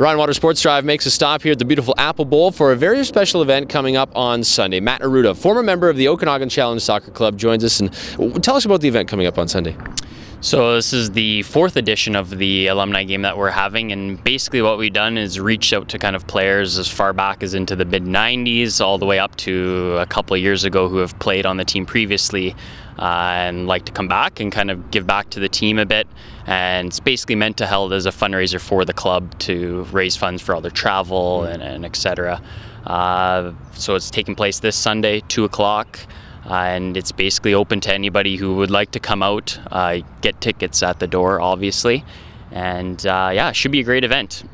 The Ryan Water Sports Drive makes a stop here at the beautiful Apple Bowl for a very special event coming up on Sunday. Matt Arruda, former member of the Okanagan Challenge Soccer Club, joins us, and tell us about the event coming up on Sunday. So this is the 4th edition of the alumni game that we're having, and basically what we've done is reached out to kind of players as far back as into the mid-90s all the way up to a couple of years ago who have played on the team previously and like to come back and kind of give back to the team a bit. And it's basically meant to held as a fundraiser for the club to raise funds for all their travel and etc. So it's taking place this Sunday, 2 o'clock. And it's basically open to anybody who would like to come out, get tickets at the door, obviously. And yeah, it should be a great event.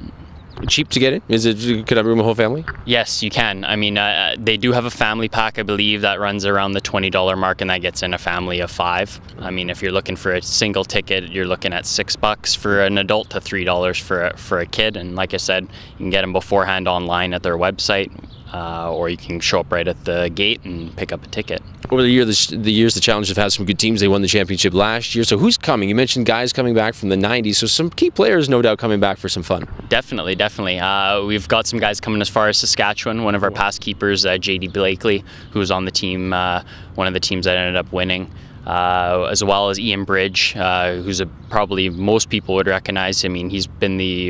Cheap to get in? Could I room a whole family? Yes, you can. I mean, they do have a family pack, I believe, that runs around the $20 mark, and that gets in a family of 5. I mean, if you're looking for a single ticket, you're looking at $6 for an adult to $3 for a kid. And like I said, you can get them beforehand online at their website, or you can show up right at the gate and pick up a ticket. Over the years, the Challenge have had some good teams. They won the championship last year. So who's coming? You mentioned guys coming back from the 90s, so some key players no doubt coming back for some fun. Definitely. We've got some guys coming as far as Saskatchewan. One of our past keepers, JD Blakely, who was on the team, one of the teams that ended up winning. As well as Ian Bridge, who's probably most people would recognize. I mean, he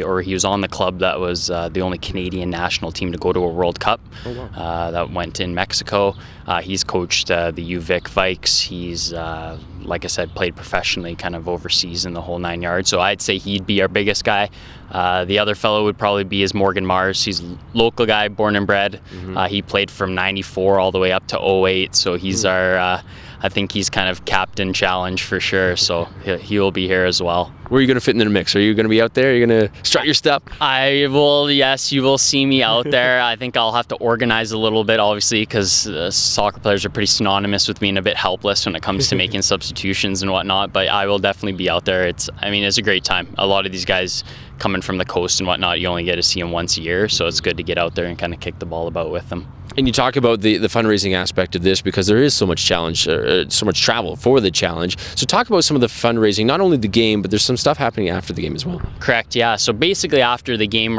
was on the club that was the only Canadian national team to go to a World Cup. Oh, wow. That went in Mexico. He's coached the UVic Vikes. He's, like I said, played professionally kind of overseas in the whole 9 yards. So I'd say he'd be our biggest guy. The other fellow would probably be Morgan Mars. He's a local guy, born and bred. He played from 94 all the way up to 08. So he's our... I think he's kind of captain challenge for sure, so he will be here as well. Where are you going to fit in the mix? Are you going to be out there? Are you going to strut your stuff? I will, yes, you will see me out there. I think I'll have to organize a little bit, obviously, because soccer players are pretty synonymous with being a bit helpless when it comes to making substitutions and whatnot, but I will definitely be out there. It's a great time. A lot of these guys coming from the coast and whatnot, you only get to see them once a year, so it's good to get out there and kind of kick the ball about with them. And you talk about the fundraising aspect of this because there is so much so much travel for the Challenge. So talk about some of the fundraising, not only the game, but there's some stuff happening after the game as well. Correct, yeah. So basically after the game,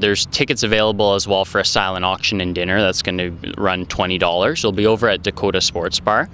there's tickets available as well for a silent auction and dinner that's going to run $20. It'll be over at Dakota Sports Bar.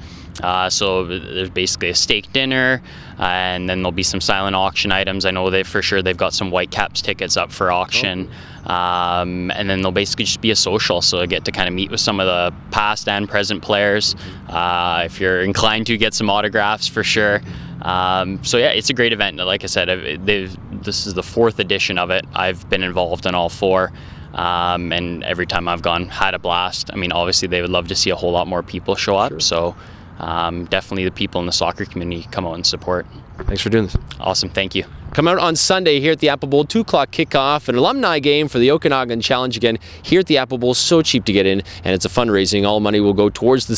So there's basically a steak dinner, and then there'll be some silent auction items. I know for sure they've got some Whitecaps tickets up for auction. And then there'll basically just be a social, so I get to kind of meet with some of the past and present players. If you're inclined to, get some autographs for sure. So yeah, it's a great event. Like I said, this is the 4th edition of it. I've been involved in all 4. And every time I've gone, had a blast. I mean, obviously they would love to see a whole lot more people show up. Sure. So definitely the people in the soccer community come out and support. Thanks for doing this. Awesome, thank you. Come out on Sunday here at the Apple Bowl, 2 o'clock kickoff, an alumni game for the Okanagan Challenge again here at the Apple Bowl. So cheap to get in, and it's a fundraising. All money will go towards the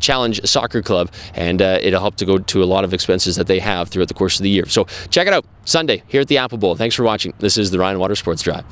Challenge Soccer Club, and it'll help to go to a lot of expenses that they have throughout the course of the year. So check it out Sunday here at the Apple Bowl. Thanks for watching. This is the Ryan Water Sports Drive.